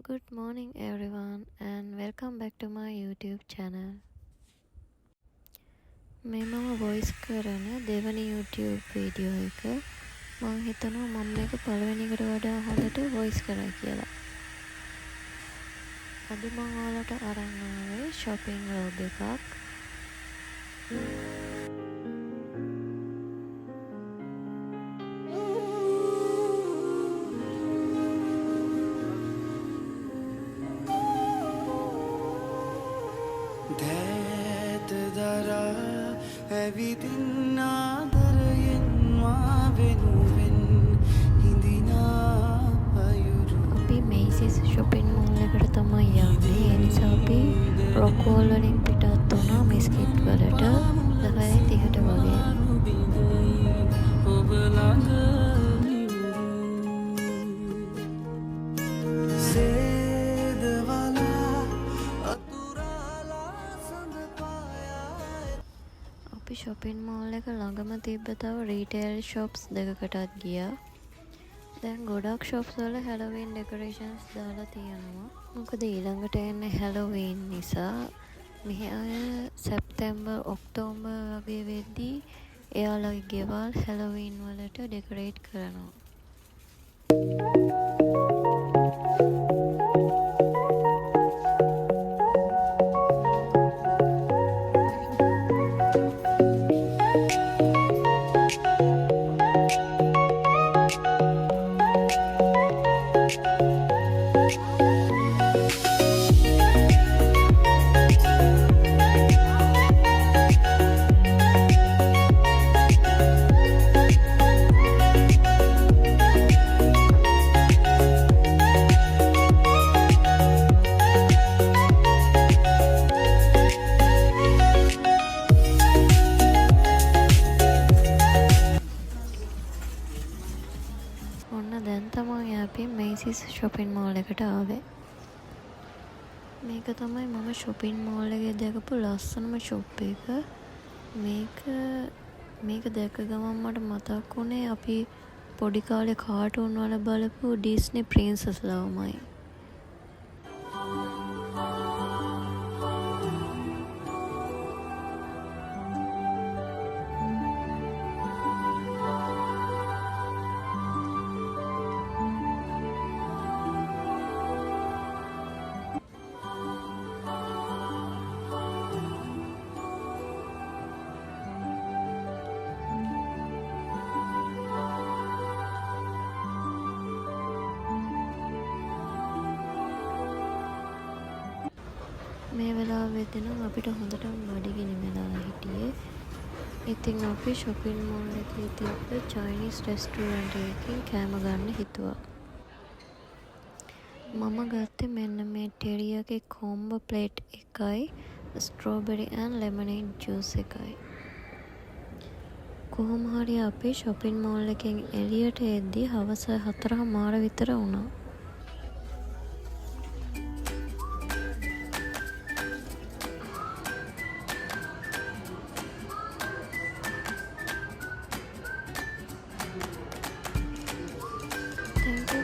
Good morning everyone and welcome back to my YouTube channel. මේ මම voice කරන දෙවැනි YouTube වීඩියෝ එක. මම හිතනවා මම මේක පළවෙනි එකට වඩා හොඳට voice කරා කියලා. අද මම ඔයාලට අරන් ආවේ shopping vlog එකක්. දැත දරා ඇවිදින් ආදරයෙන් මා වෙනුවෙන් හිඳිනා අයුරු අපි මේසිස් shopping mall එකට තමයි යන්නේ. ඒ නිසා අපි රොකෝල් වලින් පිටත් වුණා මිස්කිට් වලට 10:30ට වගේ. ඔබ ළඟ අපි shopping mall එක ළඟම තිබ්බ තව retail shops දෙකකටත් ගියා. දැන් ගොඩක් shops වල Halloween decorations දාලා තියෙනවා. මොකද ඊළඟට එන්නේ Halloween නිසා මෙහි අය සැප්තැම්බර් ඔක්තෝබර් වගේ වෙද්දී එයාලගේ ගෙවල් Halloween වලට decorate කරනවා. ඔන්න දැන් තමයි අපි මේසිස් shopping mall එකට ආවේ. මේක තමයි මම shopping mall එකේ දැකපු ලස්සනම shop එක. මේක දැක ගමන් මට මතක් වුණේ අපි පොඩි කාලේ කාටුන් වල බලපු Disney princess ලාමයි. මේ වෙලාවෙදී නම් අපිට හොඳටම බඩගිනි වෙලා හිටියේ. ඉතින් අපි shopping mall එකේ තිබ්බ Chinese restaurant එකකින් කෑම ගන්න හිතුවා. මම ගත්තේ මෙන්න මේ teriyaki combo plate එකයි strawberry and lemonade juice එකයි. කොහොම හරි අපි shopping mall එකෙන් එළියට එද්දී හවස 4:00 විතර වුණා. දැන්